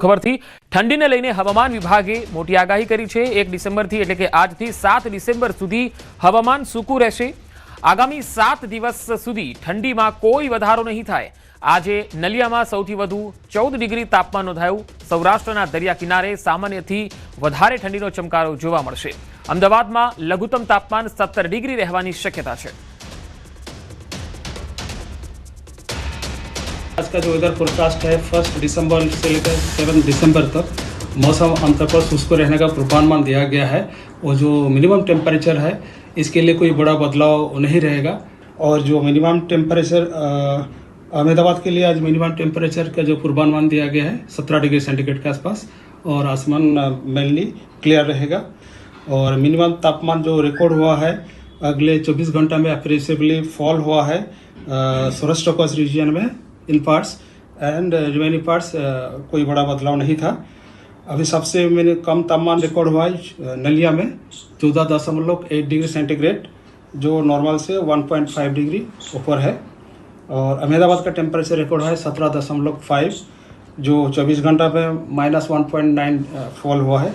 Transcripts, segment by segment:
ખબરથી ઠંડીને લઈને હવામાન વિભાગે મોટી આગાહી કરી છે। 1 ડિસેમ્બરથી એટલે કે આજથી 7 ડિસેમ્બર સુધી હવામાન સૂકું રહેશે। આગામી 7 દિવસ સુધી ઠંડીમાં કોઈ વધારો નહીં થાય। આજે નલિયામાં સૌથી વધુ 14 ડિગ્રી તાપમાન નોંધાયું। સૌરાષ્ટ્રના દરિયા કિનારે સામાન્યથી વધારે ઠંડીનો ચમકારો જોવા મળશે। અમદાવાદમાં લઘુત્તમ તાપમાન 17 ડિગ્રી રહેવાની શક્યતા છે। आज का जो वेदर फोरकास्ट है 1 दिसंबर से लेकर 7 दिसंबर तक मौसम आमतौर पर शुष्क रहने का पूर्वानुमान दिया गया है। और जो मिनिमम टेम्परेचर है इसके लिए कोई बड़ा बदलाव नहीं रहेगा। और जो मिनिमम टेम्परेचर अहमदाबाद के लिए आज मिनिमम टेम्परेचर का जो पूर्वानुमान दिया गया है 17 डिग्री सेंटीग्रेड के आसपास। और आसमान मेनली क्लियर रहेगा। और मिनिमम तापमान जो रिकॉर्ड हुआ है अगले 24 घंटा में अप्रेसिबली फॉल हुआ है सौराष्ट्र कोस्ट रीजन में इन पार्ट्स एंड रिमेनिंग पार्ट्स कोई बड़ा बदलाव नहीं था। अभी सबसे मैंने कम तापमान रिकॉर्ड हुआ है नलिया में 14.8 डिग्री सेंटीग्रेड जो नॉर्मल से 1.5 डिग्री ऊपर है। और अहमदाबाद का टेम्परेचर रिकॉर्ड है 17.5 जो 24 घंटा में -1.9 फॉल हुआ है।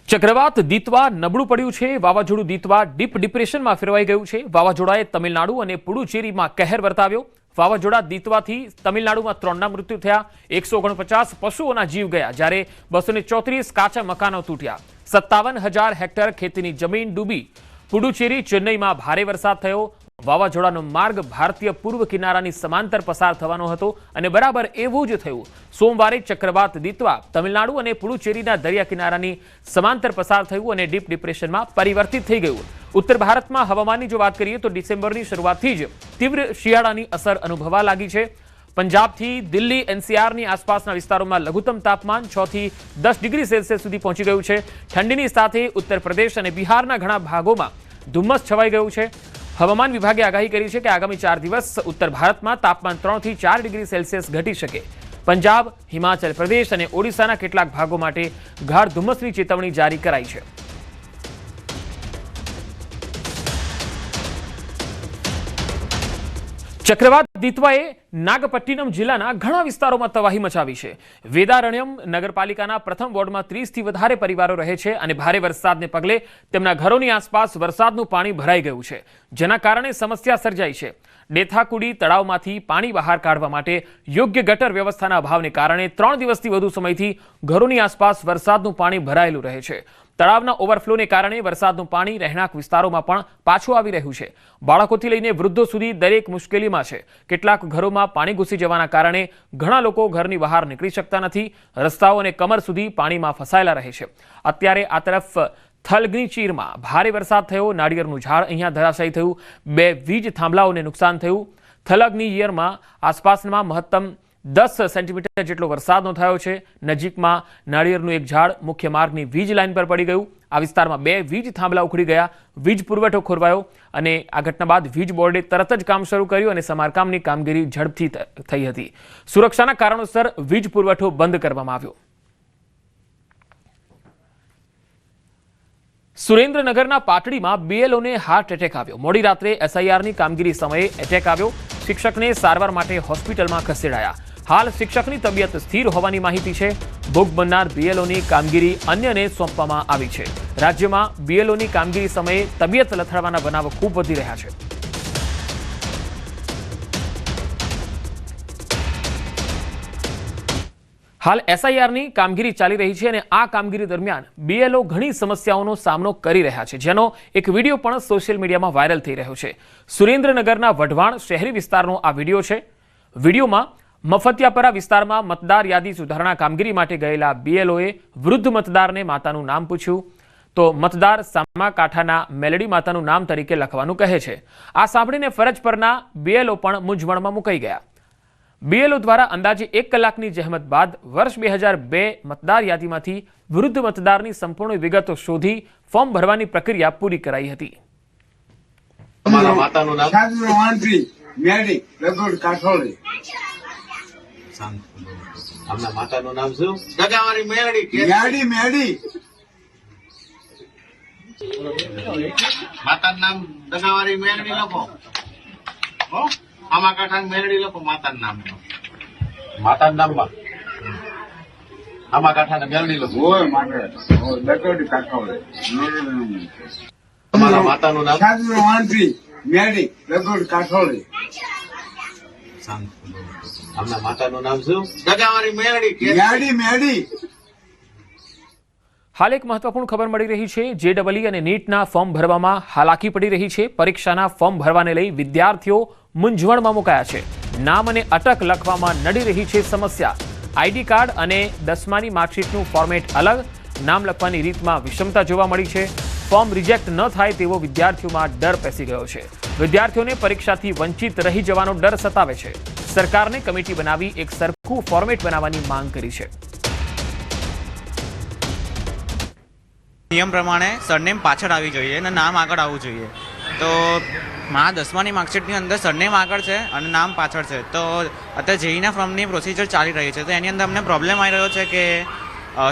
चक्रवात दीतवा नबळું પડ્યું છે। વાવાઝોડું દીતવા ડીપ ડિપ્રેશનમાં ફેરવાઈ ગયું છે। વાવાઝોડાએ તમિલનાડુ અને પુડુચેરીમાં કહેર વર્તાવ્યો। વાવાઝોડા દીતવાથી તમિલનાડુમાં 3ના મૃત્યુ થયા। 149 પશુઓના જીવ ગયા જ્યારે 234 કાચા મકાનો તૂટ્યા। 57,000 હેક્ટર ખેતીની જમીન ડૂબી। પુડુચેરી ચેન્નઈમાં ભારે વરસાદ થયો। વાવાઝોડાનો માર્ગ ભારતીય પૂર્વ કિનારાની સમાંતર પસાર થવાનો હતો અને બરાબર એવું જ થયું। સોમવારે ચક્રવાત દીતવા તમિલનાડુ અને પુડુચેરીના દરિયા કિનારાની સમાંતર પસાર થયું અને ડીપ ડિપ્રેશનમાં પરિવર્તિત થઈ ગયું। ઉત્તર ભારતમાં હવામાનની જો વાત કરીએ તો ડિસેમ્બરની શરૂઆતથી જ તીવ્ર શિયાળાની અસર અનુભવવા લાગી છે। પંજાબથી દિલ્હી એનસીઆરની આસપાસના વિસ્તારોમાં લઘુત્તમ તાપમાન 6 થી 10 ડિગ્રી સેલ્સિયસ સુધી પહોંચી ગયું છે। ઠંડીની સાથે ઉત્તર પ્રદેશ અને બિહારના ઘણા ભાગોમાં ધુમ્મસ છવાઈ ગયું છે। હવામાન વિભાગે આગાહી કરી છે કે આગામી 4 દિવસ ઉત્તર ભારતમાં તાપમાન 3 થી 4 ડિગ્રી સેલ્સિયસ ઘટી શકે। પંજાબ, હિમાચલ પ્રદેશ અને ઓડિશાના કેટલાક ભાગો માટે ગાઢ ધુમ્મસની ચેતવણી જારી કરાઈ છે। ચક્રવાત દીતવાએ નાગપટ્ટિનમ જિલ્લાના ઘણા વિસ્તારોમાં તબાહી મચાવી છે। વેદારણ્યમ નગરપાલિકાના પ્રથમ વોર્ડમાં 30 થી વધારે પરિવારો રહે છે અને ભારે વરસાદને પગલે તેમના ઘરોની આસપાસ વરસાદનું પાણી ભરાઈ ગયું છે જેના કારણે સમસ્યા સર્જાઈ છે। ડેથાકુડી તળાવમાંથી પાણી બહાર કાઢવા માટે યોગ્ય ગટર વ્યવસ્થાના અભાવને કારણે 3 દિવસથી વધુ સમયથી ઘરોની આસપાસ વરસાદનું પાણી ભરાયેલું રહે છે। તળાવના ઓવરફ્લોને કારણે વરસાદનું પાણી રહેણાંક વિસ્તારોમાં પણ પાછું આવી રહ્યું છે। બાળકોથી લઈને વૃદ્ધો સુધી દરેક મુશ્કેલીમાં છે। કેટલાક ઘરોમાં પાણી ઘૂસી જવાના કારણે ઘણા લોકો ઘરની બહાર નીકળી શકતા નથી। રસ્તાઓ અને કમર સુધી પાણીમાં ફસાયેલા રહે છે। અત્યારે આ તરફ થલગની ચીરમાં ભારે વરસાદ થયો। નાળિયેરનું ઝાડ અહીંયા ધરાશાયી થયું। 2 વીજ થાંભલાઓને નુકસાન થયું। થલગની યરમાં આસપાસમાં મહત્તમ 10 સેન્ટીમીટર જેટલો વરસાદ નોંધાયો છે। નજીકમાં નાળિયેરનું એક ઝાડ મુખ્ય માર્ગની વીજ લાઇન પર પડી ગયું। આ વિસ્તારમાં 2 વીજ થાંભલા ઉખડી ગયા। વીજ પુરવઠો ખોરવાયો અને આ ઘટના બાદ વીજ બોર્ડે તરત જ કામ શરૂ કર્યું અને સમારકામની કામગીરી ઝડપથી થઈ હતી। સુરક્ષાના કારણોસર વીજ પુરવઠો બંધ કરવામાં આવ્યો। સુરેન્દ્રનગરના પાટડીમાં બીએલઓને હાર્ટ એટેક આવ્યો। મોડી રાત્રે એસઆઈઆરની કામગીરી સમયે એટેક આવ્યો। શિક્ષકને સારવાર માટે હોસ્પિટલમાં ખસેડાયા। હાલ શિક્ષકની તબિયત સ્થિર હોવાની માહિતી છે। ભોગ બનનાર બીએલઓની કામગીરી અન્યને સોંપવામાં આવી છે। રાજ્યમાં બીએલઓની કામગીરી સમયે તબિયત લથડવાના બનાવો ખૂબ વધી રહ્યા છે। હાલ એસઆઈઆરની કામગીરી ચાલી રહી છે અને આ કામગીરી દરમિયાન બીએલઓ ઘણી સમસ્યાઓનો સામનો કરી રહ્યા છે જેનો એક વિડીયો પણ સોશિયલ મીડિયામાં વાયરલ થઈ રહ્યો છે। સુરેન્દ્રનગરના વઢવાણ શહેરી વિસ્તારનો આ વિડીયો છે। વિડીયોમાં મફતિયાપરા વિસ્તારમાં મતદાર યાદી સુધારણા કામગીરી માટે ગયેલા બીએલઓએ વૃદ્ધ મતદારને માતાનું નામ પૂછ્યું તો મતદાર સામાકાંઠાના મેલડી માતાનું નામ તરીકે લખવાનું કહે છે। આ સાંભળીને ફરજ પરના બીએલઓ પણ મૂંઝવણમાં મુકાઈ ગયા। બીએલઓ દ્વારા અંદાજે 1 કલાકની જહેમત બાદ વર્ષ 2002 મતદાર યાદીમાંથી વૃદ્ધ મતદારની સંપૂર્ણ વિગતો શોધી ફોર્મ ભરવાની પ્રક્રિયા પૂરી કરાઈ હતી। તમારા માતાનું નામ આપના માતાનું નામ શું? ગગાવારી મેરડી મેરડી માતાનું નામ ગગાવારી મેરડી લખો। આમાં કાંઠા મેરડી લખો માતાનું નામ। માતાના નામમાં આમાં કાંઠાને મેળવી લો. હોય માટે લકડી કાઠોડે તમારા માતાનું નામ સાધુ વાંધી મેડી લકડી કાઠોડે આમના માતાનું નામ શું? ગગાવાળી મેળડી. મેડી મેડી હાલ એક મહત્વપૂર્ણ ખબર મળી રહી છે. JEE અને નીટના ફોર્મ ભરવામાં હાલાકી પડી રહી છે. પરીક્ષાના ફોર્મ ભરવાને લઈ વિદ્યાર્થીઓ મૂંઝવણમાં મુકાયા છે. નામ અને અટક લખવામાં નડી રહી છે સમસ્યા. આઈડી કાર્ડ અને 10માની માર્કશીટનું ફોર્મેટ અલગ, નામ લખવાની રીતમાં વિષમતા જોવા મળી છે. ફોર્મ રિજેક્ટ ન થાય તેવો વિદ્યાર્થીઓમાં ડર પેસી ગયો છે. વિદ્યાર્થીઓને પરીક્ષાથી વંચિત રહી જવાનો ડર સતાવે છે. સરકારને કમિટી બનાવી એક સરખું ફોર્મેટ બનાવવાની માંગ કરી છે. નિયમ પ્રમાણે સરનેમ પાછળ આવી જોઈએ અને નામ આગળ આવવું જોઈએ. તો મારા 10માની માર્કશીટની અંદર સરનેમ આગળ છે અને નામ પાછળ છે. તો અત્યારે જેઈના ફોર્મની પ્રોસિજર ચાલી રહી છે, તો એની અંદર અમને પ્રોબ્લેમ આવી રહ્યો છે કે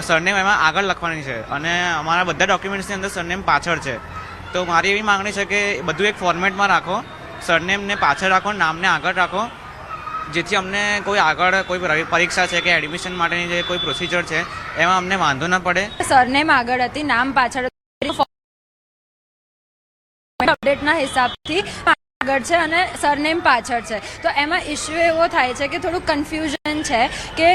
સરનેમ એમાં આગળ લખવાની છે અને અમારા બધા ડોક્યુમેન્ટ્સની અંદર સરનેમ પાછળ છે. તો મારી એવી માંગણી છે કે બધું એક ફોર્મેટમાં રાખો, સરનેમને પાછળ રાખો, નામને આગળ રાખો, જેથી અમને કોઈ આગળ કોઈ પરીક્ષા છે કે એડમિશન માટેની જે કોઈ પ્રોસિજર છે એમાં અમને વાંધો ન પડે. સરનેમ આગળ હતી, નામ પાછળ અપડેટના હિસાબથી આગળ છે અને સરનેમ પાછળ છે. તો એમાં ઇશ્યુ એવો થાય છે કે થોડું કન્ફ્યુઝન છે કે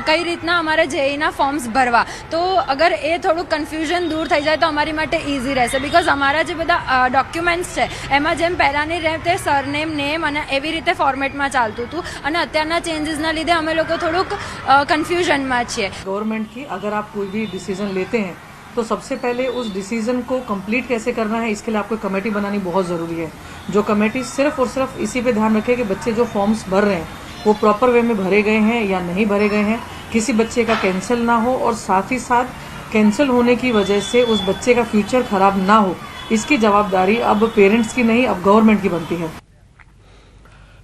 કઈ રીતના અમારે જેઈના ફોર્મ્સ ભરવા. તો અગર એ થોડું કન્ફ્યુઝન દૂર થઈ જાય તો અમારી માટે ઇઝી રહેશે. બિકોઝ અમારા જે બધા ડોક્યુમેન્ટ્સ છે એમાં જેમ પહેલાંની રીતે સરનેમ, નેમ અને એવી રીતે ફોર્મેટમાં ચાલતું હતું અને અત્યારના ચેન્જીસના લીધે અમે લોકો થોડુંક કન્फ्यूजन છીએ. गवर्नमेंट की अगर आप कोई भी डिसीजन लेते हैं तो सबसे पहले उस डिसीजन को कंप्लीट कैसे करना है, इसके लिए आपको कमेटी बनानी बहुत ज़रूरी है. जो कमेटी सिर्फ और सिर्फ इसी पे ध्यान रखे कि बच्चे जो फॉर्म्स भर रहे हैं वो प्रॉपर वे में भरे गए हैं या नहीं भरे गए हैं, किसी बच्चे का कैंसिल ना हो और साथ ही साथ कैंसिल होने की वजह से उस बच्चे का फ्यूचर खराब ना हो, इसकी जवाबदारी अब पेरेंट्स की नहीं, अब गवर्नमेंट की बनती है.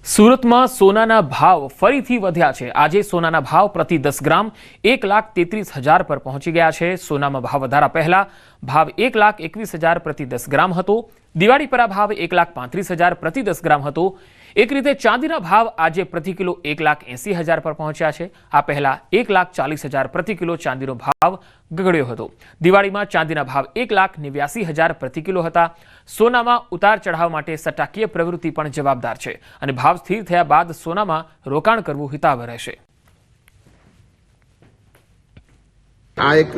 સુરતમાં સોનાના ભાવ ફરીથી વધ્યા છે. આજે સોનાના ભાવ પ્રતિ 10 ગ્રામ 1,33,000 પર પહોંચી ગયા છે. સોનામાં ભાવ વધારા પહેલા ભાવ 1,21,000 પ્રતિ 10 ગ્રામ હતો. દિવાળી પર આ ભાવ 1,35,000 પ્રતિ 10 ગ્રામ હતો. એક રીતે ચાંદીના ભાવ આજે પ્રતિ કિલો 1,80,000 પર પહોંચ્યા છે. આ પહેલા 1,40,000 પ્રતિ કિલો ચાંદીનો ભાવ ગગડ્યો હતો. દિવાળીમાં ચાંદીના ભાવ 1,89,000 પ્રતિ કિલો હતા. સોનામાં ઉતાર ચઢાવ માટે સટ્ટાકીય પ્રવૃત્તિ પણ જવાબદાર છે અને ભાવ સ્થિર થયા બાદ સોનામાં રોકાણ કરવું હિતાવહ રહેશે. આ એક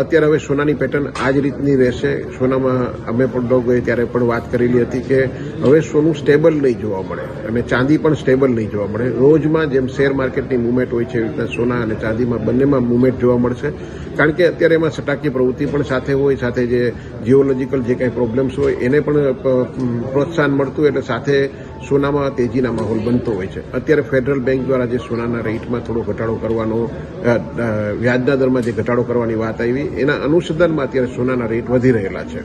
અત્યારે હવે સોનાની પેટર્ન આ જ રીતની રહેશે. સોનામાં અમે પણ ડોગ ગઈ ત્યારે પણ વાત કરેલી હતી કે હવે સોનું સ્ટેબલ નહીં જોવા મળે અને ચાંદી પણ સ્ટેબલ નહીં જોવા મળે. રોજમાં જેમ શેર માર્કેટની મુવમેન્ટ હોય છે એવી રીતના સોના અને ચાંદીમાં બંનેમાં મુવમેન્ટ જોવા મળશે. કારણ કે અત્યારે એમાં સટ્ટાકીય પ્રવૃત્તિ પણ સાથે હોય, સાથે જે જીઓલોજીકલ જે કાંઈ પ્રોબ્લેમ્સ હોય એને પણ પ્રોત્સાહન મળતું, એટલે સાથે સોનામાં તેજીના માહોલ બનતો હોય છે. અત્યારે ફેડરલ બેંક દ્વારા જે સોનાના રેટમાં થોડો ઘટાડો કરવાનો, વ્યાજના દરમાં જે ઘટાડો કરવાની વાત આવી, એના અનુસંધાનમાં અત્યારે સોનાના રેટ વધી રહેલા છે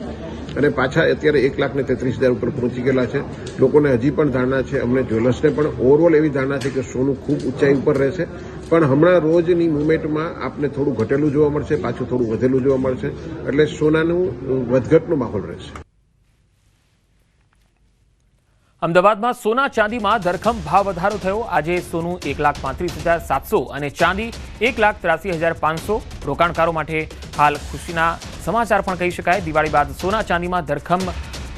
અને પાછા અત્યારે 1,33,000 ઉપર પહોંચી ગયેલા છે. લોકોને હજી પણ ધારણા છે, અમને જ્વેલર્સને પણ ઓવરઓલ એવી ધારણા છે કે સોનું ખૂબ ઊંચાઈ ઉપર રહેશે. પણ હમણાં રોજની મુવમેન્ટમાં આપને થોડું ઘટેલું જોવા મળશે, પાછું થોડું વધેલું જોવા મળશે, એટલે સોનાનું વધઘટનો માહોલ રહેશે. અમદાવાદમાં સોના ચાંદીમાં ધરખમ ભાવ વધારો થયો. આજે સોનું 1,35,700 અને ચાંદી 1,83,500. રોકાણકારો માટે હાલ ખુશીના સમાચાર પણ કહી શકાય. દિવાળી બાદ સોના ચાંદીમાં ધરખમ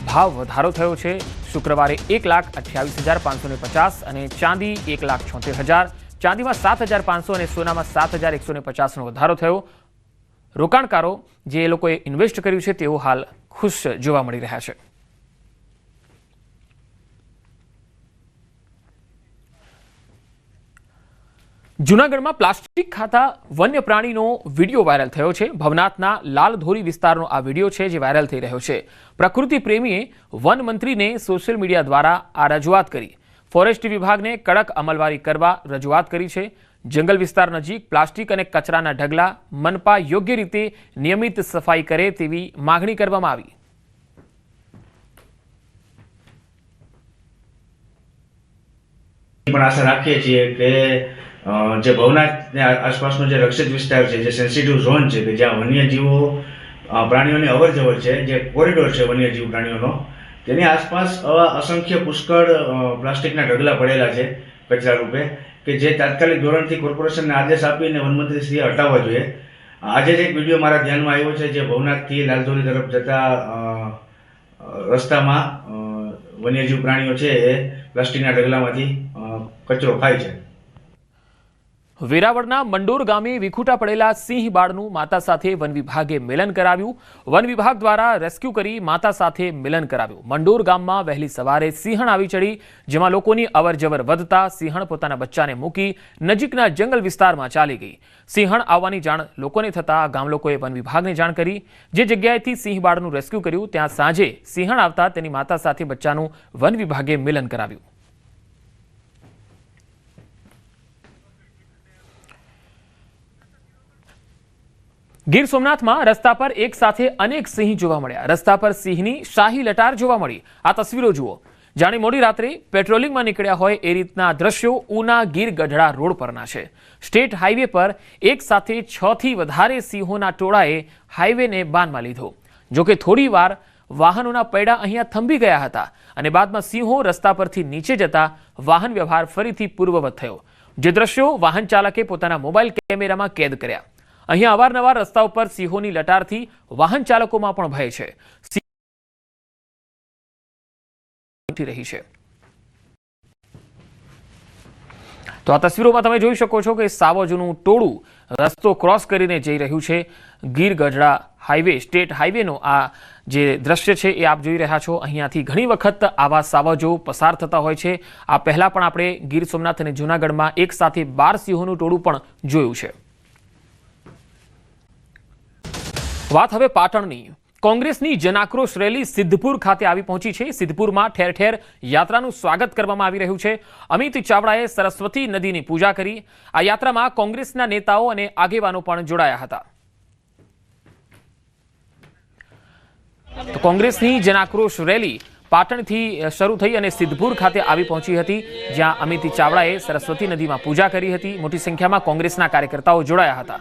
ભાવ વધારો થયો છે. શુક્રવારે 1,28,550 અને ચાંદી 1,76,000. ચાંદીમાં 7,500 અને સોનામાં 7,150નો વધારો થયો. રોકાણકારો જે લોકોએ ઇન્વેસ્ટ કર્યું છે તેઓ હાલ ખુશ જોવા મળી રહ્યા છે. જૂનાગઢમાં પ્લાસ્ટિક ખાતા વન્ય પ્રાણીનો વિડીયો વાયરલ થયો છે. ભવનાથના લાલધોરી વિસ્તારનો આ વિડીયો છે જે વાયરલ થઈ રહ્યો છે. પ્રકૃતિ પ્રેમીએ વન મંત્રીને સોશિયલ મીડિયા દ્વારા આ રજૂઆત કરી. ફોરેસ્ટ વિભાગને કડક અમલવારી કરવા રજૂઆત કરી છે. જંગલ વિસ્તાર નજીક પ્લાસ્ટિક અને કચરાના ઢગલા મનપા યોગ્ય રીતે નિયમિત સફાઈ કરે તેવી માગણી કરવામાં આવી. પણ આશા રાખીએ છીએ કે જે ભવનાથ આસપાસનો જે રક્ષિત વિસ્તાર છે, જે સેન્સિટિવ ઝોન છે, કે જ્યાં વન્યજીવો પ્રાણીઓની અવરજવર છે, જે કોરિડોર છે વન્યજીવ પ્રાણીઓનો, તેની આસપાસ અસંખ્ય પુષ્કળ પ્લાસ્ટિકના ઢગલા પડેલા છે કચરા રૂપે. કે જે તાત્કાલિક ધોરણથી કોર્પોરેશનને આદેશ આપીને વનમંત્રીશ્રીએ હટાવવા જોઈએ. આજે જ એક વિડીયો મારા ધ્યાનમાં આવ્યો છે, જે ભવનાથથી લાલધોરી તરફ જતા રસ્તામાં વન્યજીવ પ્રાણીઓ છે એ પ્લાસ્ટિકના ઢગલામાંથી કચરો ખાય છે. વેરાવળના મંડોર ગામે વિખૂટા પડેલા સિંહ બાળનું માતા સાથે વન વિભાગે મિલન કરાવ્યું. વન વિભાગ દ્વારા રેસ્ક્યુ કરી માતા સાથે મિલન કરાવ્યું. મંડોર ગામમાં વહેલી સવારે સિંહણ આવી ચડી, જેમાં લોકોની અવરજવર વધતા સિંહણ પોતાના બચ્ચાને મૂકી નજીકના જંગલ વિસ્તારમાં ચાલી ગઈ. સિંહણ આવવાની જાણ લોકોને થતાં ગામ લોકોએ વન વિભાગને જાણ કરી. જે જગ્યાએથી સિંહ બાળનું રેસ્ક્યુ કર્યું ત્યાં સાંજે સિંહણ આવતા તેની માતા સાથે બચ્ચાનું વન વિભાગે મિલન કરાવ્યું. ગીર સોમનાથમાં રસ્તા પર એક સાથે અનેક સિંહ જોવા મળ્યા. રસ્તા પર સિંહની શાહી લટાર જોવા મળી. આ તસવીરો જુઓ. જાણે મોડી રાત્રે પેટ્રોલિંગમાં નીકળ્યા હોય એ રીતના દ્રશ્યો ઉના ગીર ગઢડા રોડ પરના છે. સ્ટેટ હાઈવે પર એક સાથે 6 થી વધારે સિંહોના ટોળાએ હાઈવેને બાનમાં લીધો. જોકે થોડી વાર વાહનોના પૈડા અહીંયા થંભી ગયા હતા અને બાદમાં સિંહો રસ્તા પરથી નીચે જતા વાહન વ્યવહાર ફરીથી પૂર્વવત થયો. જે દ્રશ્યો વાહન ચાલકે પોતાના મોબાઈલ કેમેરામાં કેદ કર્યા. અહીંયા અવારનવાર રસ્તા ઉપર સિંહોની લટારથી વાહન ચાલકોમાં પણ ભય છે. રહી છે. તો આ તસવીરોમાં તમે જોઈ શકો છો કે સાવજોનું ટોળું રસ્તો ક્રોસ કરીને જઈ રહ્યું છે. ગીર ગઢડા હાઈવે, સ્ટેટ હાઈવેનો આ જે દ્રશ્ય છે એ આપ જોઈ રહ્યા છો. અહીંયાથી ઘણી વખત આવા સાવજો પસાર થતા હોય છે. આ પહેલા પણ આપણે ગીર સોમનાથ અને જૂનાગઢમાં એક સાથે 12 સિંહોનું ટોળું પણ જોયું છે. વાત હવે પાટણની. કોંગ્રેસની જનાક્રોશ રેલી સિદ્ધપુર ખાતે આવી પહોંચી છે. સિદ્ધપુરમાં ઠેર ઠેર યાત્રાનું સ્વાગત કરવામાં આવી રહ્યું છે. અમિત ચાવડાએ સરસ્વતી નદીની પૂજા કરી. આ યાત્રામાં કોંગ્રેસના નેતાઓ અને આગેવાનો પણ જોડાયા હતા. તો કોંગ્રેસની જનાક્રોશ રેલી પાટણથી શરૂ થઈ અને સિદ્ધપુર ખાતે આવી પહોંચી હતી, જ્યાં અમિત ચાવડાએ સરસ્વતી નદીમાં પૂજા કરી હતી. મોટી સંખ્યામાં કોંગ્રેસના કાર્યકર્તાઓ જોડાયા હતા.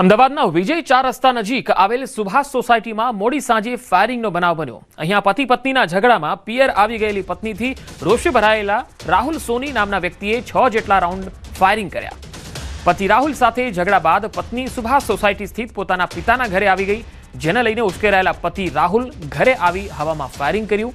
અમદાવાદના વિજય 4 રસ્તા નજીક આવેલ સુભાષ સોસાયટીમાં મોડી સાંજે ફાયરિંગનો બનાવ બન્યો. અહીંયા પતિ પત્નીના ઝઘડામાં પિયર આવી ગયેલી પત્નીથી રોષે ભરાયેલા રાહુલ સોની નામના વ્યક્તિએ 6 જેટલા રાઉન્ડ ફાયરિંગ કર્યા. પતિ રાહુલ સાથે ઝઘડા બાદ પત્ની સુભાષ સોસાયટી સ્થિત પોતાના પિતાના ઘરે આવી ગઈ, જેને લઈને ઉશ્કેરાયેલા પતિ રાહુલ ઘરે આવી હવામાં ફાયરિંગ કર્યું.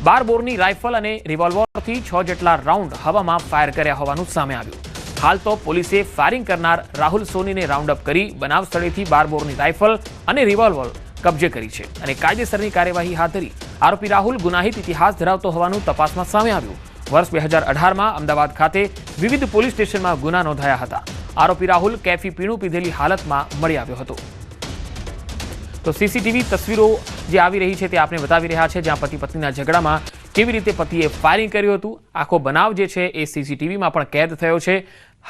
12 બોરની રાઇફલ અને રિવોલ્વરથી 6 જેટલા રાઉન્ડ હવામાં ફાયર કર્યા હોવાનું સામે આવ્યું. હાલ તો પોલીસે ફાયરિંગ કરનાર રાહુલ સોનીને રાઉન્ડ અપ કરી બનાવ સ્થળેથી 12 બોરની રાઇફલ અને રિવોલ્વર કબજે કરી છે અને કાયદેસરની કાર્યવાહી હાથ ધરી. આરોપી રાહુલ ગુનાહિત ઇતિહાસ ધરાવતો હોવાનું તપાસમાં સામે આવ્યું. વર્ષ 2018માં અમદાવાદ ખાતે વિવિધ પોલીસ સ્ટેશનમાં ગુના નોંધાયા હતા. આરોપી રાહુલ કેફી પીણું પીધેલી હાલતમાં મળી આવ્યો હતો. તો સીસીટીવી તસવીરો જે આવી રહી છે તે આપણે બતાવી રહ્યા છે, જ્યાં પતિ પત્નીના ઝઘડામાં કેવી રીતે પતિએ ફાયરિંગ કર્યું હતું. આખો બનાવ જે છે એ સીસીટીવીમાં પણ કેદ થયો છે.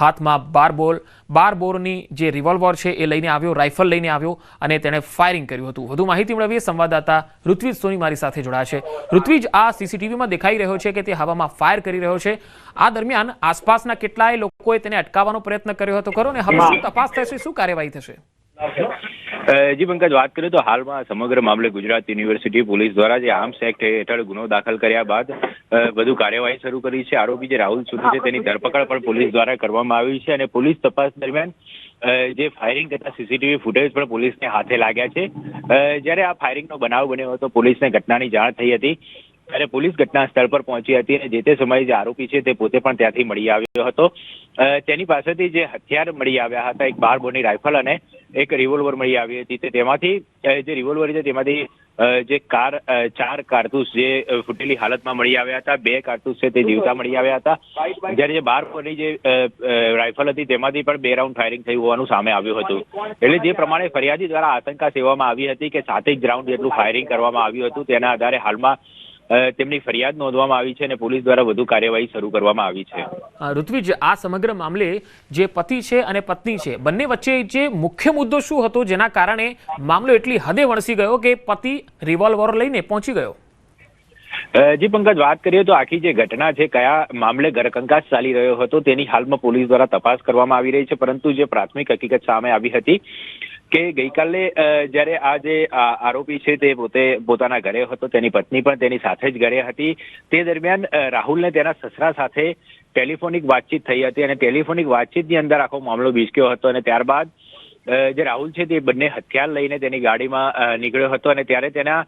હાથમાં 12 બોરની જે રિવોલ્વર છે એ લઈને આવ્યો, રાઇફલ લઈને આવ્યો અને તેણે ફાયરિંગ કર્યું હતું. વધુ માહિતી મેળવીએ સંવાદદાતા ઋત્વિજ સોની મારી સાથે જોડાયા છે. ઋત્વિજ, આ સીસીટીવીમાં દેખાઈ રહ્યો છે કે તે હવામાં ફાયર કરી રહ્યો છે. આ દરમિયાન આસપાસના કેટલાય લોકોએ તેને અટકાવવાનો પ્રયત્ન કર્યો હતો, ખરો ને? હવે શું તપાસ થશે, શું કાર્યવાહી થશે? જી પંકજ, વાત કરીએ તો હાલમાં સમગ્ર મામલે ગુજરાત યુનિવર્સિટી પોલીસ દ્વારા જે આર્મ્સ એક્ટ હેઠળ ગુનો દાખલ કર્યા બાદ વધુ કાર્યવાહી શરૂ કરી છે. આરોપી જે રાહુલ સોની છે તેની ધરપકડ પણ પોલીસ દ્વારા કરવામાં આવી છે અને પોલીસ તપાસ દરમિયાન જે ફાયરિંગ કરતા સીસીટીવી ફૂટેજ પણ પોલીસને હાથે લાગ્યા છે. જ્યારે આ ફાયરિંગનો બનાવ બન્યો હતો, પોલીસને ઘટનાની જાણ થઈ હતી ત્યારે પોલીસ ઘટના સ્થળ પર પહોંચી હતી અને જે તે સમયે જે આરોપી છે તે પોતે પણ ત્યાંથી મળી આવ્યો હતો. તેની પાસેથી જે હથિયાર મળી આવ્યા હતા, એક 12 બોરની રાઇફલ અને એક રિવોલ્વર મળી આવી હતી. તેમાંથી જે રિવોલ્વર છે તેમાંથી જે 4 કારતૂસ જે ફૂટેલી હાલતમાં મળી આવ્યા હતા, 2 કારતૂસ છે તે જીવતા મળી આવ્યા હતા. જ્યારે જે 12 બોરની જે રાઇફલ હતી તેમાંથી પણ 2 રાઉન્ડ ફાયરિંગ થયું હોવાનું સામે આવ્યું હતું. એટલે જે પ્રમાણે ફરિયાદી દ્વારા આશંકા સેવવામાં આવી હતી કે 7 રાઉન્ડ જેટલું ફાયરિંગ કરવામાં આવ્યું હતું, તેના આધારે હાલમાં તેમની ફરિયાદ નોંધવામાં આવી છે અને પોલીસ દ્વારા વધુ કાર્યવાહી શરૂ કરવામાં આવી છે. ઋત્વિજ, આ સમગ્ર મામલે જે પતિ છે અને પત્ની છે, બંને વચ્ચે જે મુખ્ય મુદ્દો શું હતો જેના કારણે મામલો એટલી હદે વણસી ગયો કે પતિ રિવોલ્વર લઈને પહોંચી ગયો? જી પંકજ, વાત કરીએ તો આખી જે ઘટના છે, કયા મામલે ઘરકંકાસ ચાલી રહ્યો હતો તેની હાલમાં પોલીસ દ્વારા તપાસ કરવામાં આવી રહી છે. પરંતુ જે પ્રાથમિક હકીકત સામે આવી હતી કે ગઈકાલે જ્યારે આ જે આરોપી છે તે પોતે પોતાના ઘરે હતો, તેની પત્ની પણ તેની સાથે જ ઘરે હતી. તે દરમિયાન રાહુલને તેના સસરા સાથે ટેલિફોનિક વાતચીત થઈ હતી અને ટેલિફોનિક વાતચીતની અંદર આખો મામલો બીસક્યો હતો અને ત્યારબાદ જે રાહુલ છે તે બંને હથિયાર લઈને તેની ગાડીમાં નીકળ્યો હતો અને ત્યારે તેના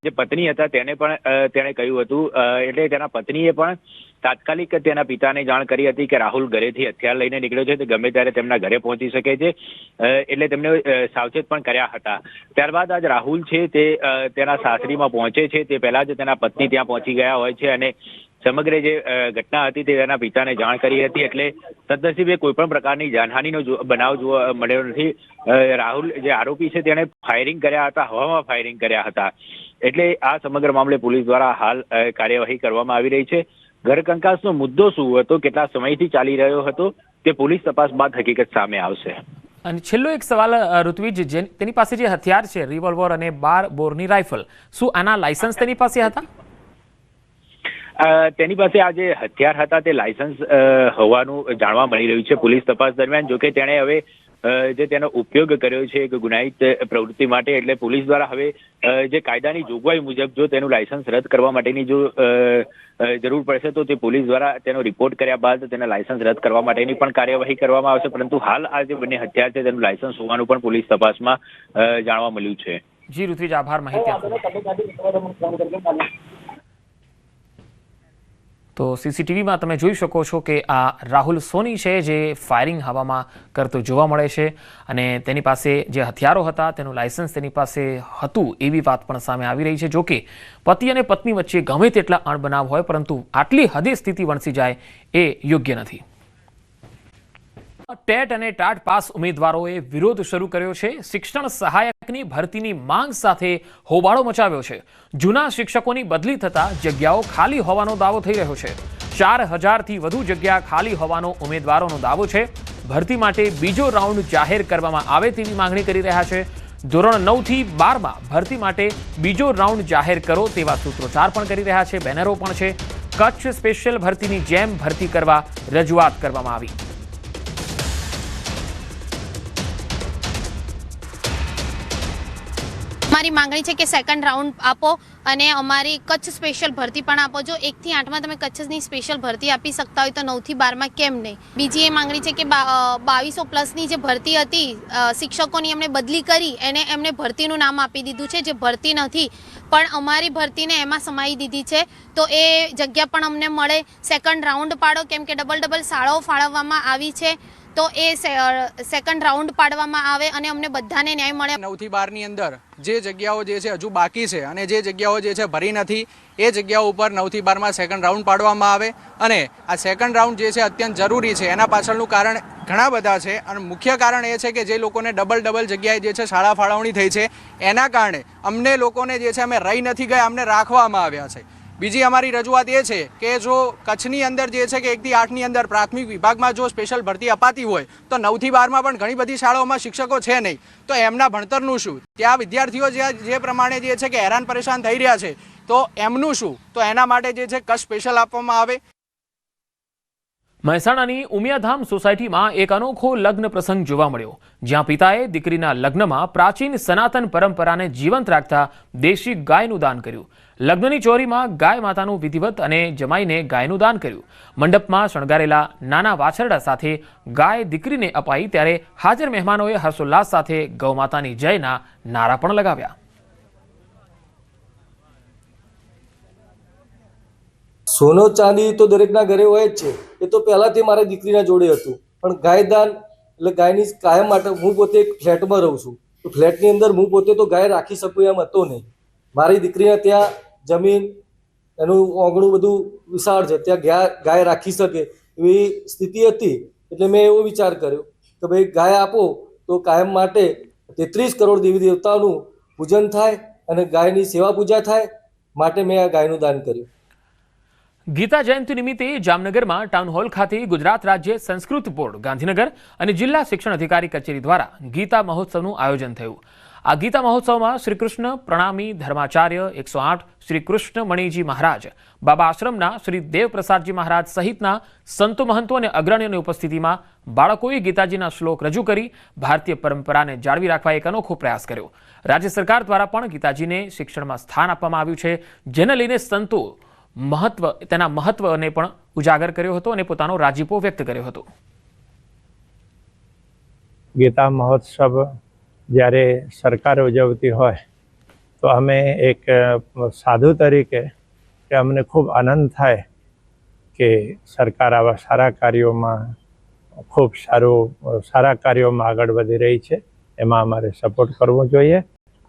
જે પત્ની હતા તેણે કહ્યું હતું, એટલે તેના પત્નીએ પણ તાત્કાલિક તેના પિતાને જાણ કરી હતી કે રાહુલ ઘરેથી હથિયાર લઈને નીકળ્યો છે, તે ગમે ત્યારે તેમના ઘરે પહોંચી શકે છે, એટલે તેમને સાવચેત પણ કર્યા હતા. ત્યારબાદ આજ રાહુલ છે તે તેના સાસરીમાં પહોંચે છે તે પહેલા જ તેના પત્ની ત્યાં પહોંચી ગયા હોય છે અને સમગ્ર જે ઘટના હતી તે તેના પિતાને જાણ કરી હતી. એટલે સદનસીબે કોઈ પણ પ્રકારની જાનહાનિનો બનાવ જોવા મળ્યો નથી. રાહુલ જે આરોપી છે તેણે ફાયરિંગ કર્યા હતા, હવામાં ફાયરિંગ કર્યા હતા. એટલે આ સમગ્ર મામલે પોલીસ દ્વારા હાલ કાર્યવાહી કરવામાં આવી રહી છે. ઘર કંકાસનો મુદ્દો શું હતો, કેટલા સમયથી ચાલી રહ્યો હતો, તે પોલીસ તપાસ બાદ હકીકત સામે આવશે. અને છેલ્લો એક સવાલ ઋત્વિજ, તેની પાસે જે હથિયાર છે રિવોલ્વર અને 12 બોરની રાઇફલ, શું આના લાયસન્સ તેની પાસે હતા? તેની પાસે આ જે હથિયાર હતા તે લાયસન્સ હોવાનું જાણવા મળી રહ્યું છે પોલીસ તપાસ દરમિયાન. જોકે તેણે હવે જે તેનો ઉપયોગ કર્યો છે એક ગુનાહિત પ્રવૃત્તિ માટે, એટલે પોલીસ દ્વારા હવે જે કાયદાની જોગવાઈ મુજબ જો તેનું લાયસન્સ રદ કરવા માટેની જો જરૂર પડશે તો તે પોલીસ દ્વારા તેનો રિપોર્ટ કર્યા બાદ તેના લાયસન્સ રદ કરવા માટેની પણ કાર્યવાહી કરવામાં આવશે. પરંતુ હાલ આ જે બંને હથિયાર છે તેનું લાયસન્સ હોવાનું પણ પોલીસ તપાસમાં જાણવા મળ્યું છે. જી ઋત્વિજ, આભાર માહિતી આપવા. તો સીસીટીવીમાં તમે જોઈ શકો છો કે આ રાહુલ સોની છે જે ફાયરિંગ હવામાં કરતો જોવા મળે છે અને તેની પાસે જે હથિયારો હતા તેનું લાયસન્સ તેની પાસે હતું એવી વાત પણ સામે આવી રહી છે. જોકે પતિ અને પત્ની વચ્ચે ગમે તેટલા અણબનાવ હોય પરંતુ આટલી હદે સ્થિતિ વણસી જાય એ યોગ્ય નથી. ટેટ અને ટાટ પાસ ઉમેદવારોએ વિરોધ શરૂ કર્યો છે. શિક્ષણ સહાયકની ભરતીની માંગ સાથે હોબાળો મચાવ્યો છે. જૂના શિક્ષકોની બદલી થતા જગ્યાઓ ખાલી હોવાનો દાવો થઈ રહ્યો છે. 4000થી વધુ જગ્યા ખાલી હોવાનો ઉમેદવારોનો દાવો છે. ભરતી માટે બીજો રાઉન્ડ જાહેર કરવામાં આવે તેવી માંગણી કરી રહ્યા છે. ધોરણ 9 થી 12માં ભરતી માટે બીજો રાઉન્ડ જાહેર કરો તેવા સૂત્રોચ્ચાર પણ કરી રહ્યા છે. બેનરો પણ છે. કચ્છ સ્પેશિયલ ભરતીની જેમ ભરતી કરવા રજૂઆત કરવામાં આવી. અમારી માંગણી છે કે સેકન્ડ રાઉન્ડ આપો અને અમારી કચ્છ સ્પેશિયલ ભરતી પણ આપો. જો 1 થી 8માં તમે કચ્છની સ્પેશિયલ ભરતી આપી શકતા હોય તો 9 થી 12માં કેમ નહીં? બીજી એ માંગણી છે કે 2200 પ્લસની જે ભરતી હતી શિક્ષકોની એમણે બદલી કરી એમને ભરતીનું નામ આપી દીધું છે જે ભરતી નથી, પણ અમારી ભરતીને એમાં સમાવી દીધી છે. તો એ જગ્યા પણ અમને મળે. સેકન્ડ રાઉન્ડ પાડો, કેમ કે ડબલ શાળાઓ ફાળવવામાં આવી છે તો એ સેકન્ડ રાઉન્ડ પાડવામાં આવે અને અમને બધાને ન્યાય મળે. 9 થી 12ની અંદર જે જગ્યાઓ જે છે હજુ બાકી છે અને જે જગ્યાઓ જે છે ભરી નથી એ જગ્યાઓ ઉપર 9 થી 12માં સેકન્ડ રાઉન્ડ પાડવામાં આવે. અને આ સેકન્ડ રાઉન્ડ જે છે અત્યંત જરૂરી છે. એના પાછળનું કારણ ઘણા બધા છે અને મુખ્ય કારણ એ છે કે જે લોકોને ડબલ જગ્યાએ જે છે શાળા ફાળવણી થઈ છે એના કારણે અમને લોકોને જે છે અમે રહી નથી ગયા, અમને રાખવામાં આવ્યા છે. બીજી અમારી રજૂઆત એ છે કે જો કચ્છની અંદર જે છે કે 1 થી 8ની અંદર પ્રાથમિક વિભાગમાં જો સ્પેશિયલ ભરતી અપાતી હોય તો 9 થી 12માં પણ ઘણી બધી શાળાઓમાં શિક્ષકો છે નહીં, તો એમના ભણતરનું શું? ત્યાં વિદ્યાર્થીઓ જે પ્રમાણે જે છે કે હેરાન પરેશાન થઈ રહ્યા છે તો એમનું શું? તો એના માટે જે છે કચ્છ સ્પેશિયલ આપવામાં આવે. મહેસાણાની ઉમિયાધામ સોસાયટીમાં એક અનોખો લગ્ન પ્રસંગ જોવા મળ્યો, જ્યાં પિતાએ દીકરીના લગ્નમાં પ્રાચીન સનાતન પરંપરાને જીવંત રાખતા દેશી ગાયનું દાન કર્યું. લગ્નની ચોરીમાં ગાય માતાનું વિધિવત અને જમાઈને ગાયનું દાન કર્યું. મંડપમાં શણગારેલા નાના વાછરડા સાથે ગાય દીકરીને અપાઈ ત્યારે હાજર મહેમાનોએ હર્ષોલ્લાસ સાથે ગૌમાતાની જયના નારા પણ લગાવ્યા. સોનો ચાંદી તો દરેકના ઘરે હોય જ છે, એ તો પહેલાંથી મારા દીકરીના જોડે હતું. પણ ગાયદાન એટલે ગાયની કાયમ માટે હું પોતે એક ફ્લેટમાં રહું છું, તો ફ્લેટની અંદર હું પોતે તો ગાય રાખી શકું એમ હતો નહીં. મારી દીકરીને ત્યાં જમીન એનું આંગણું બધું વિશાળ છે, ત્યાં ગાય રાખી શકે એવી સ્થિતિ હતી. એટલે મેં એવો વિચાર કર્યો કે ભાઈ ગાય આપો તો કાયમ માટે 33 કરોડ દેવી દેવતાઓનું પૂજન થાય અને ગાયની સેવા પૂજા થાય, માટે મેં આ ગાયનું દાન કર્યું. ગીતા જયંતિ નિમિત્તે જામનગરમાં ટાઉન હોલ ખાતે ગુજરાત રાજ્ય સંસ્કૃત બોર્ડ ગાંધીનગર અને જિલ્લા શિક્ષણ અધિકારી કચેરી દ્વારા ગીતા મહોત્સવનું આયોજન થયું. આ ગીતા મહોત્સવમાં શ્રી કૃષ્ણ પ્રણામી ધર્માચાર્ય 108 શ્રી કૃષ્ણ મણિજી મહારાજ, બાબા આશ્રમના શ્રી દેવપ્રસાદજી મહારાજ સહિતના સંતો મહંતો અને અગ્રણીઓની ઉપસ્થિતિમાં બાળકોએ ગીતાજીના શ્લોક રજૂ કરી ભારતીય પરંપરાને જાળવી રાખવા એક અનોખો પ્રયાસ કર્યો. રાજ્ય સરકાર દ્વારા પણ ગીતાજીને શિક્ષણમાં સ્થાન આપવામાં આવ્યું છે, જેને લઈને સંતો તેના મહત્વને પણ ઉજાગર કર્યો હતો અને પોતાનો રાજીપો વ્યક્ત કર્યો હતો. ગીતા મહોત્સવ જ્યારે સરકાર ઉજવતી હોય તો અમે એક સાધુ તરીકે કે અમને ખૂબ આનંદ થાય કે સરકાર આવા સારા કાર્યોમાં સારા કાર્યોમાં આગળ વધી રહી છે. એમાં અમારે સપોર્ટ કરવો જોઈએ.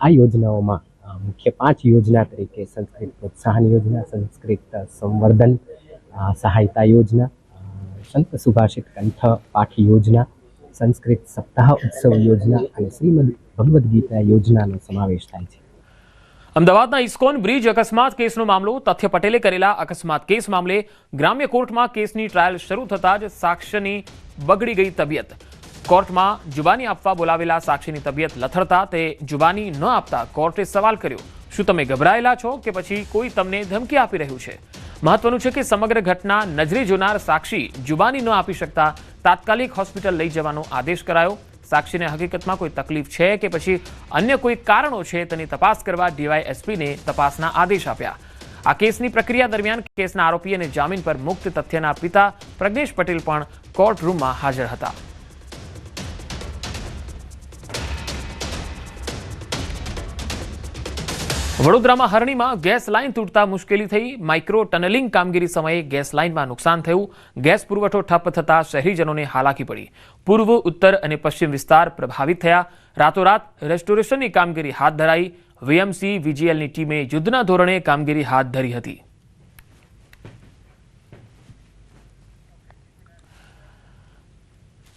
આ યોજનાઓમાં મુખ્ય 5 યોજના તરીકે સંસ્કૃત પ્રોત્સાહન યોજના, સંસ્કૃત સંવર્ધન સહાયતા યોજના, સંત સુભાષિત કંઠ પાઠ યોજના, સંસ્કૃત સપ્તાહ ઉત્સવ યોજના અને શ્રીમદ ભગવદ્ ગીતા યોજનાનો સમાવેશ થાય છે. અમદાવાદના ઇસ્કોન બ્રિજ અકસ્માત કેસનો મામલો. તથ્ય પટેલે કરેલા અકસ્માત કેસ મામલે ગ્રામ્ય કોર્ટમાં કેસની ટ્રાયલ શરૂ થતાં જ સાક્ષીની બગડી ગઈ તબિયત. કોર્ટમાં જુબાની આપવા બોલાવેલા સાક્ષીની તબિયત લથડતા તે જુબાની ન આપતા કોર્ટે સવાલ કર્યો, શું તમે ગભરાયેલા છો કે પછી કોઈ તમને ધમકી આપી રહ્યું છે? મહત્વનું છે કે સમગ્ર ઘટના નજરે જોનાર સાક્ષી જુબાની ન આપી શકતા તાત્કાલિક હોસ્પિટલ લઈ જવાનો આદેશ કરાયો. સાક્ષીને હકીકતમાં કોઈ તકલીફ છે કે પછી અન્ય કોઈ કારણો છે તેની તપાસ કરવા ડીવાયએસપીને તપાસના આદેશ આપ્યા. આ કેસની પ્રક્રિયા દરમિયાન કેસના આરોપી અને જામીન પર મુક્ત તથ્યના પિતા પ્રજ્ઞેશ પટેલ પણ કોર્ટ રૂમમાં હાજર હતા. વડોદરામાં હરણીમાં ગેસ લાઇન તૂટતા મુશ્કેલી થઈ. માઇક્રો ટનલિંગ કામગીરી સમયે ગેસ લાઇનમાં નુકસાન થયું. ગેસ પુરવઠો ઠપ થતા શહેરીજનોને હાલાકી પડી. પૂર્વ, ઉત્તર અને પશ્ચિમ વિસ્તાર પ્રભાવિત થયા. રાતોરાત રેસ્ટોરેશનની કામગીરી હાથ ધરાઈ. વીએમસી વીજીએલની ટીમે યુદ્ધના ધોરણે કામગીરી હાથ ધરી હતી.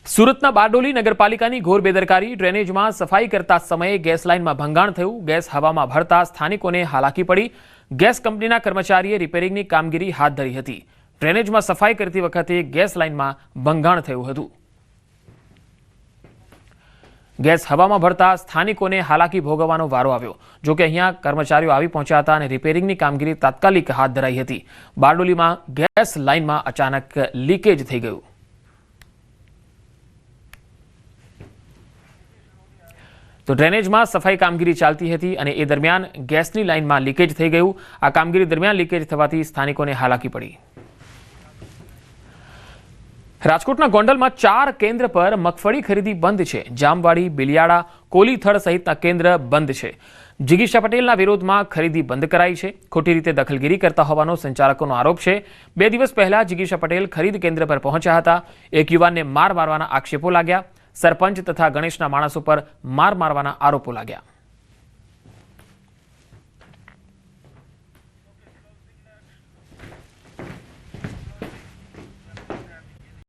સુરતના બારડોલી નગરપાલિકાની ઘોર બેદરકારી. ડ્રેનેજમાં સફાઈ કરતા સમયે ગેસ લાઇનમાં ભંગાણ થયું. ગેસ હવામાં ભળતા સ્થાનિકોને હાલાકી પડી. ગેસ કંપનીના કર્મચારીએ રિપેરિંગની કામગીરી હાથ ધરી હતી. ડ્રેનેજમાં સફાઈ કરતી વખતે ગેસ લાઇનમાં ભંગાણ થયું હતું. ગેસ હવામાં ભળતા સ્થાનિકોને હાલાકી ભોગવવાનો વારો આવ્યો. જોકે અહીંયા કર્મચારીઓ આવી પહોંચ્યા હતા અને રિપેરિંગની કામગીરી તાત્કાલિક હાથ ધરાઈ હતી. બારડોલીમાં ગેસ લાઇનમાં અચાનક લીકેજ થઈ ગયું. તો ડ્રેનેજમાં સફાઈ કામગીરી ચાલતી હતી અને એ દરમિયાન ગેસની લાઇનમાં લીકેજ થઈ ગયું. આ કામગીરી દરમિયાન લીકેજ થવાથી સ્થાનિકોને હાલાકી પડી. રાજકોટના ગોંડલમાં 4 કેન્દ્ર પર મગફળી ખરીદી બંધ છે. જામવાડી, બિલિયાળા, કોલીથળ સહિતના કેન્દ્ર બંધ છે. જિગીશા પટેલના વિરોધમાં ખરીદી બંધ કરાઈ છે. ખોટી રીતે દખલગીરી કરતા હોવાનો સંચાલકોનો આરોપ છે. 2 દિવસ પહેલા જિગીશા પટેલ ખરીદ કેન્દ્ર પર પહોંચ્યા હતા. એક યુવાનને મારવાના આક્ષેપો લાગ્યા. સરપંચ તથા ગણેશના માણસો પર મારવાના આરોપો લાગ્યા.